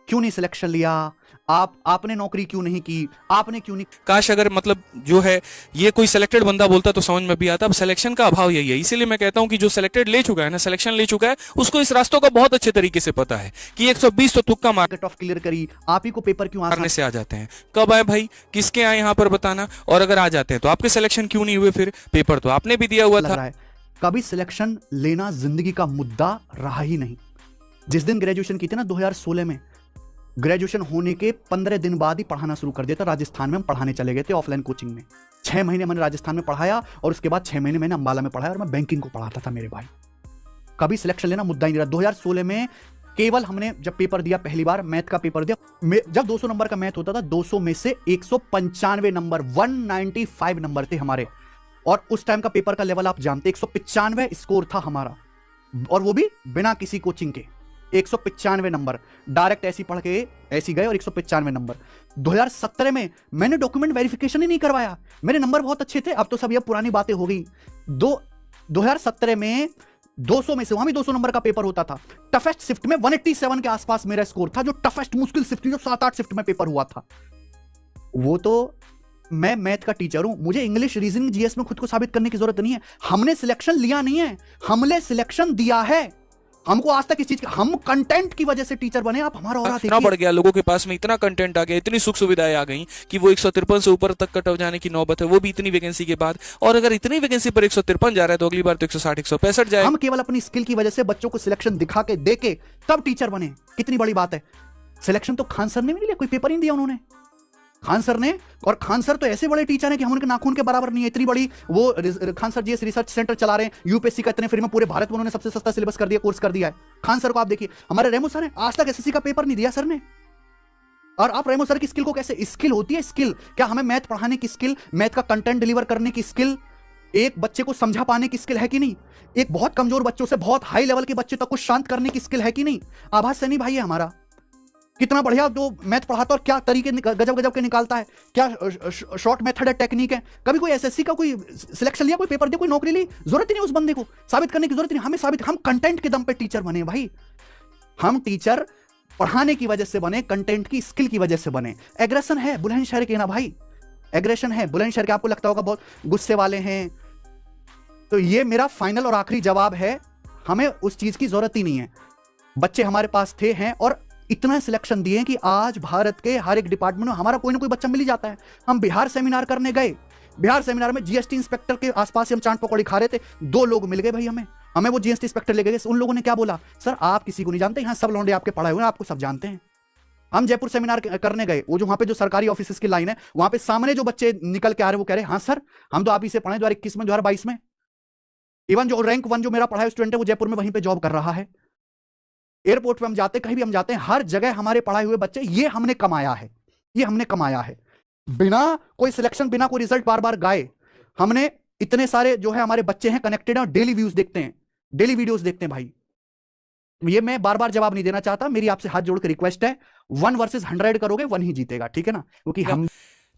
क्यों नहीं सिलेक्शन लिया, आपने नौकरी क्यों नहीं की, आपने क्यों नहीं। काश अगर मतलब जो है ये कोई सिलेक्टेड बंदा बोलता तो समझ में भी आता। अब सिलेक्शन का अभाव यही है, इसीलिए मैं कहता हूं कि जो सिलेक्टेड ले चुका है ना, सिलेक्शन ले चुका है, उसको इस रास्तों का बहुत अच्छे तरीके से पता है कि 120 तो तुक्का कट ऑफ क्लियर करी, आप ही को पेपर क्यों आसान मारने से आ जाते हैं। कब आए भाई, किसके आए यहाँ पर बताना, और अगर आ जाते हैं तो आपके सिलेक्शन क्यों नहीं हुए, फिर पेपर तो आपने भी दिया हुआ लग था। रहा है। कभी सिलेक्शन लेना जिंदगी का मुद्दा रहा ही नहीं। जिस दिन ग्रेजुएशन की थी ना 2016 में, ग्रेजुएशन होने के 15 दिन बाद ही पढ़ाना शुरू कर दिया था। राजस्थान में हम पढ़ाने चले गए थे ऑफलाइन कोचिंग में। 6 महीने मैंने राजस्थान में पढ़ाया और उसके बाद 6 महीने मैंने अंबाला में पढ़ाया और मैं बैंकिंग को पढ़ाता था मेरे भाई। कभी सिलेक्शन लेना मुद्दा ही नहीं रहा। 2016 में केवल हमने जब पेपर दिया पहली बार, मैथ का पेपर दिया, जब 200 नंबर का मैथ होता था, 200 में से 195 नंबर, 195 नंबर थे हमारे। और उस टाइम का पेपर का लेवल आप जानते, 195 स्कोर था हमारा, और वो भी बिना किसी कोचिंग के। 195 नंबर डायरेक्ट ऐसी पढ़ के ऐसी गए और 195 नंबर। 2017 में मैंने डॉक्यूमेंट वेरिफिकेशन ही नहीं करवाया, मेरे नंबर बहुत अच्छे थे। अब तो सब ये पुरानी बातें हो गई। 2017 में 200 में से, वहां भी 200 नंबर का पेपर होता था। टफेस्ट शिफ्ट में 187 के आसपास मेरा स्कोर था, जो टफेस्ट मुश्किल शिफ्ट थी, जो 7-8 शिफ्ट में पेपर हुआ था। वो तो मैं मैथ का टीचर हूं, मुझे इंग्लिश, रीजनिंग, जीएस में खुद को साबित करने की जरूरत नहीं है। हमने सिलेक्शन लिया नहीं है, हमने सिलेक्शन दिया है। हमको आज तक इस चीज का, हम कंटेंट की वजह से टीचर बने। आप हमारा और इतना बढ़ गया, लोगों के पास में इतना कंटेंट आ गया, इतनी सुख सुविधाएं आ गई कि वो 153 से ऊपर तक कट ऑफ जाने की नौबत है, वो भी इतनी वैकेंसी के बाद। और अगर इतनी वैकेंसी पर 153 जा रहा है तो अगली बार तो 160 165 जाए। हम केवल अपनी स्किल की वजह से बच्चों को सिलेक्शन दिखा के, दे के तब टीचर बने। कितनी बड़ी बात है। सिलेक्शन तो खान सर ने भी नहीं लिया, कोई पेपर ही नहीं दिया उन्होंने, खान सर ने। और खान सर तो ऐसे बड़े टीचर हैं कि हम उनके नाखून के बराबर नहीं है। इतनी बड़ी वो Khan sir GS research centre चला रहे हैं, यूपीएससी का इतने फ्री में पूरे भारत में उन्होंने सबसे सस्ता सिलेबस कर दिया, कोर्स कर दिया है। खान सर को आप देखिए। हमारे रेमो सर हैं, आज तक एसएससी का पेपर नहीं दिया सर ने। और आप रेमो सर की स्किल को कैसे, स्किल होती है स्किल, क्या हमें मैथ पढ़ाने की स्किल, मैथ का कंटेंट डिलीवर करने की स्किल, एक बच्चे को समझा पाने की स्किल है कि नहीं, एक बहुत कमजोर बच्चों से बहुत हाई लेवल के बच्चे तक को शांत करने की स्किल है कि नहीं। आभास सैनी भाई है हमारा, कितना बढ़िया जो मैथ पढ़ाता और क्या तरीके गजब गजब के निकालता है, क्या शॉर्ट मेथड है, टेक्निक है। कभी कोई एसएससी का कोई सिलेक्शन लिया, कोई पेपर दिया, कोई नौकरी ली, जरूरत ही नहीं उस बंदे को साबित करने की, जरूरत नहीं। हमें साबित, हम कंटेंट के दम पे टीचर बने भाई। हम टीचर पढ़ाने की वजह से बने, कंटेंट की स्किल की वजह से बने। एग्रेशन है बुलंदशहर के ना भाई, एग्रेशन है बुलंदशहर के। आपको लगता होगा बहुत गुस्से वाले हैं, तो ये मेरा फाइनल और आखिरी जवाब है, हमें उस चीज की जरूरत ही नहीं है। बच्चे हमारे पास थे, हैं, और इतना सिलेक्शन दिए कि आज भारत के हर एक डिपार्टमेंट में हमारा कोई ना कोई बच्चा मिल ही जाता है। हम बिहार सेमिनार करने गए, बिहार सेमिनार में जीएसटी इंस्पेक्टर के आसपास से हम चाट पकौड़ी खा रहे थे, 2 लोग मिल गए भाई हमें वो जीएसटी इंस्पेक्टर ले गए। उन लोगों ने क्या बोला, सर आप किसी को नहीं जानते, यहाँ सब लौंडे आपके पढ़ाए हुए हैं, आपको सब जानते हैं। हम जयपुर सेमिनार करने गए, वो जो वहां पे जो सरकारी ऑफिस की लाइन है, वहां पे सामने जो बच्चे निकल के आ रहे, वो कह रहे हाँ सर हम तो आप ही से पढ़े 2021 में, 2022 में। इवन जो रैंक 1 जो मेरा पढ़ाया स्टूडेंट है, वो जयपुर में वहीं पे जॉब कर रहा है। एयरपोर्ट पे हम जाते, कहीं भी हम जाते हैं, हर जगह हमारे पढ़ाए हुए बच्चे। ये हमने कमाया है, ये हमने कमाया है, बिना कोई सिलेक्शन, बिना कोई रिजल्ट बार बार गाए। हमने इतने सारे जो है हमारे बच्चे हैं कनेक्टेड हैं, और डेली व्यूज देखते हैं, डेली वीडियोस देखते हैं भाई। ये मैं बार बार जवाब नहीं देना चाहता, मेरी आपसे हाथ जोड़ के रिक्वेस्ट है, 1 वर्सेस 100 करोगे, 1 ही जीतेगा, ठीक है ना। क्योंकि हम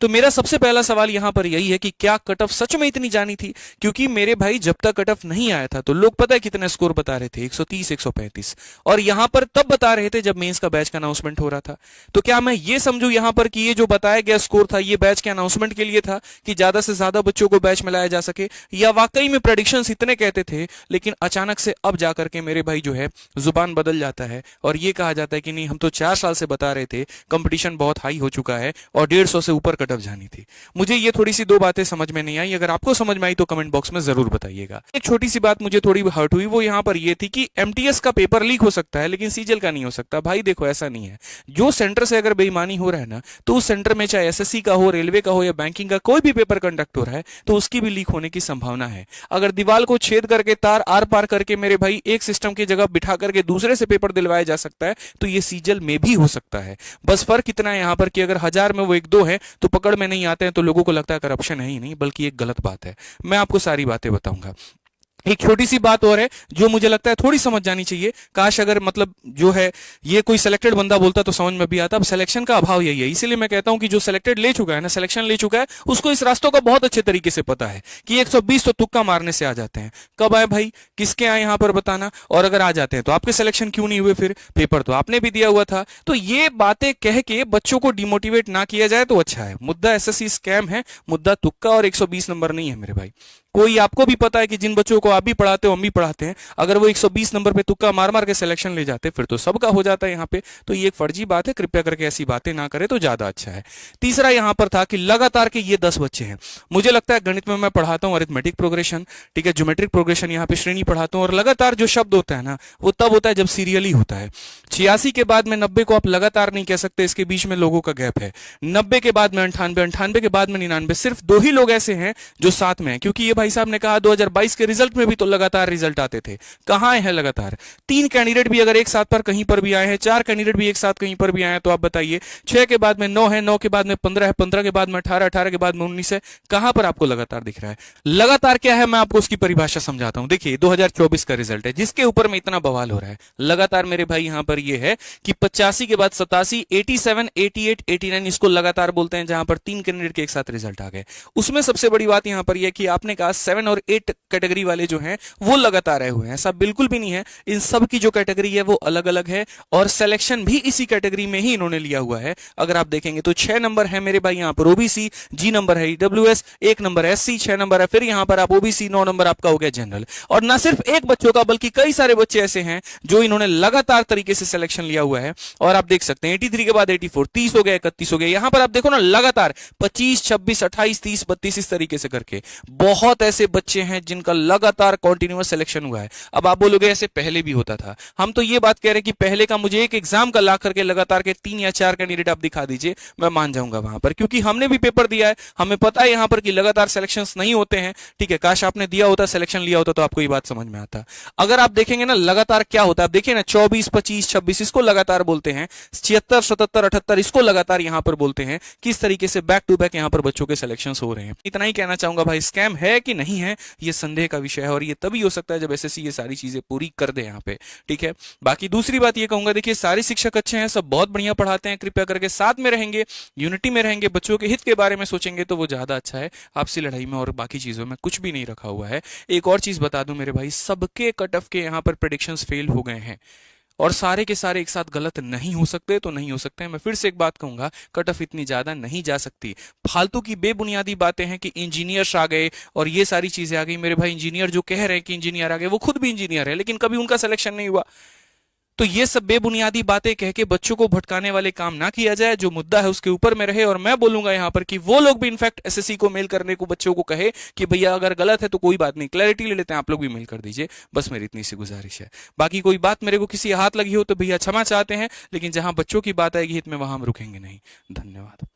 तो मेरा सबसे पहला सवाल यहां पर यही है कि क्या कट ऑफ सच में इतनी जानी थी? क्योंकि मेरे भाई जब तक कट ऑफ नहीं आया था तो लोग पता है कितने स्कोर बता रहे थे, 130 135, और यहां पर तब बता रहे थे जब मेंस का बैच का अनाउंसमेंट हो रहा था। तो क्या मैं ये समझू यहां पर कि ये जो बताया गया स्कोर था ये बैच के अनाउंसमेंट के लिए था कि ज्यादा से ज्यादा बच्चों को बैच में लाया जा सके, या वाकई में प्रेडिक्शंस इतने कहते थे लेकिन अचानक से अब जाकर के मेरे भाई जो है जुबान बदल जाता है और ये कहा जाता है कि नहीं हम तो 4 साल से बता रहे थे, कंपटीशन बहुत हाई हो चुका है और 150 से ऊपर कट ऑफ जानी थी। मुझे ये थोड़ी सी 2 बातें समझ में नहीं आई, अगर आपको समझ में आई तो कमेंट बॉक्स में जरूर बताइएगा। एक छोटी सी बात मुझे थोड़ी हर्ट हुई, वो यहां पर ये थी कि एमटीएस का पेपर लीक हो सकता है लेकिन सीजीएल का नहीं हो सकता। भाई देखो ऐसा नहीं है, जो सेंटर से अगर बेईमानी हो रहा है ना, तो उस सेंटर में चाहे एसएससी का हो, रेलवे का हो या बैंकिंग का कोई भी पेपर कंडक्ट हो रहा है तो उसकी भी लीक होने की संभावना है। अगर दीवार को छेद करके तार आर पार करके मेरे भाई एक सिस्टम की जगह बिठा करके दूसरे से पेपर दिलवाया जा सकता है तो ये सीजीएल में भी हो सकता है। बस फर्क इतना है यहां पर कि अगर 1000 में वो 1-2 है तो पकड़ में नहीं आते हैं, तो लोगों को लगता है करप्शन है ही नहीं बल्कि एक गलत बात है। मैं आपको सारी बातें बताऊंगा। एक छोटी सी बात और है जो मुझे लगता है थोड़ी समझ जानी चाहिए, काश अगर मतलब जो है ये कोई सिलेक्टेड बंदा बोलता तो समझ में भी आता। अब सिलेक्शन का अभाव यही है, इसीलिए मैं कहता हूं कि जो सिलेक्टेड ले चुका है ना, सिलेक्शन ले चुका है, उसको इस रास्तों का बहुत अच्छे तरीके से पता है कि 120 तो तुक्का मारने से आ जाते हैं। कब आए भाई, किसके आए यहां पर बताना, और अगर आ जाते हैं तो आपके सिलेक्शन क्यों नहीं हुए, फिर पेपर तो आपने भी दिया हुआ था। तो ये बातें कह के बच्चों को डिमोटिवेट ना किया जाए तो अच्छा है। मुद्दा एसएससी स्कैम है, मुद्दा तुक्का और 120 नंबर नहीं है मेरे भाई। कोई आपको भी पता है कि जिन बच्चों को आप भी पढ़ाते हो, हम भी पढ़ाते हैं, अगर वो 120 नंबर पे तुक्का मार मार के सिलेक्शन ले जाते फिर तो सबका हो जाता है यहाँ पे। तो ये एक फर्जी बात है, कृपया करके ऐसी बातें ना करें तो ज्यादा अच्छा है। तीसरा यहाँ पर था कि लगातार के ये 10 बच्चे हैं। मुझे लगता है गणित में मैं पढ़ाता हूँ अरिथमेटिक प्रोग्रेशन, ठीक है, ज्योमेट्रिक प्रोग्रेशन, यहाँ पे श्रेणी पढ़ाता हूँ, और लगातार जो शब्द होता है ना वो तब होता है जब सीरियली होता है। 86 के बाद में 90 को आप लगातार नहीं कह सकते, इसके बीच में लोगों का गैप है। 90 के बाद में 98, 98 के बाद में 99, सिर्फ 2 ही लोग ऐसे हैं जो साथ में हैं, क्योंकि ये भाई साहब ने कहा 2022 के रिजल्ट में भी तो लगातार रिजल्ट आते थे। कहां है लगातार? 3 कैंडिडेट भी अगर एक साथ पर कहीं पर भी आए हैं, 4 कैंडिडेट भी एक साथ कहीं पर भी आए हैं, तो आप बताइए 6 के बाद में 9 है, 9 के बाद में 15 है, 15 के बाद में 18, 18 के बाद में 19 है। कहां पर आपको लगातार दिख रहा है? लगातार क्या है, मैं आपको उसकी परिभाषा समझाता हूं। देखिए 2024 का रिजल्ट है जिसके ऊपर में इतना बवाल हो रहा है। लगातार मेरे भाई यहां पर यह है कि 85 के बाद 87, 87, 88, 89 इसको लगातार बोलते हैं, जहां पर 3 कैंडिडेट के एक साथ रिजल्ट आ गए। उसमें सबसे बड़ी बात यहां पर यह कि आपने कहा 7 और 8 कैटेगरी वाले जो हैं वो लगातार आए हुए हैं। ऐसा बिल्कुल भी नहीं है, इन सब की जो कैटेगरी है वो अलग अलग है, और सिलेक्शन भी इसी कैटेगरी में ही इन्होंने लिया हुआ है। अगर आप देखेंगे तो 6 नंबर है मेरे भाई यहां पर ओबीसी, जी नंबर है ईडब्ल्यूएस, 1 नंबर एससी, 6 नंबर है फिर यहां पर आप ओबीसी, 9 नंबर आपका हो गया जनरल। और ना सिर्फ एक बच्चों का बल्कि कई सारे बच्चे ऐसे हैं जो इन्होंने लगातार तरीके से सिलेक्शन लिया हुआ है। और आप देख सकते हैं 83 के बाद 84, 30 हो गया, 31 हो गया। यहां पर आप देखो ना लगातार 25, 26, 28, 30, 32 इस तरीके से करके बहुत ऐसे बच्चे हैं जिनका लगातार कॉन्टिन्यूअस सिलेक्शन हुआ है। अब आप बोलोगे ऐसे पहले भी होता था, हम तो ये बात कह रहे हैं कि पहले का मुझे एक एग्जाम का ला करके लगातार के 3 या 4 कैंडिडेट आप दिखा दीजिए, मैं मान जाऊंगा वहां पर, क्योंकि हमने भी पेपर दिया है, हमें पता है यहां पर कि लगातार सिलेक्शंस नहीं होते हैं। ठीक है, काश आपने दिया होता, सिलेक्शन लिया होता तो आपको ये बात समझ में आता। अगर आप देखेंगे ना लगातार क्या होता है, आप देखिए ना 24, 25, 26 इसको लगातार बोलते हैं, 76, 77, 78 इसको लगातार यहां पर बोलते हैं। किस तरीके से बैक टू बैक यहां पर बच्चों के सिलेक्शंस हो रहे हैं। इतना ही कहना चाहूंगा भाई, स्कैम है कि नहीं है ये संदेह का विषय है, और ये तभी हो सकता है जब एसएससी ये सारी चीजें पूरी कर दे यहाँ पे। ठीक है, बाकी दूसरी बात ये कहूंगा, देखिए सारे शिक्षक अच्छे हैं, सब बहुत बढ़िया पढ़ाते हैं, कृपया करके साथ में रहेंगे, यूनिटी में रहेंगे, बच्चों के हित के बारे में सोचेंगे तो वो ज्यादा अच्छा है। आपसी लड़ाई में और बाकी चीजों में कुछ भी नहीं रखा हुआ है। एक और चीज बता दूं मेरे भाई, सबके कट ऑफ के यहाँ पर प्रेडिक्शंस फेल हो गए हैं, और सारे के सारे एक साथ गलत नहीं हो सकते, तो नहीं हो सकते हैं। मैं फिर से एक बात कहूंगा, कट ऑफ इतनी ज्यादा नहीं जा सकती। फालतू की बेबुनियादी बातें हैं कि इंजीनियर्स आ गए और ये सारी चीजें आ गई। मेरे भाई इंजीनियर जो कह रहे हैं कि इंजीनियर आ गए, वो खुद भी इंजीनियर है लेकिन कभी उनका सिलेक्शन नहीं हुआ। तो ये सब बेबुनियादी बातें कह के बच्चों को भटकाने वाले काम ना किया जाए, जो मुद्दा है उसके ऊपर में रहे। और मैं बोलूंगा यहां पर कि वो लोग भी इनफैक्ट एसएससी को मेल करने को बच्चों को कहे कि भैया अगर गलत है तो कोई बात नहीं, क्लैरिटी ले लेते हैं, आप लोग भी मेल कर दीजिए। बस मेरी इतनी सी गुजारिश है। बाकी कोई बात मेरे को किसी हाथ लगी हो तो भैया क्षमा चाहते हैं, लेकिन जहां बच्चों की बात आएगी हित में वहां हम रुकेंगे नहीं। धन्यवाद।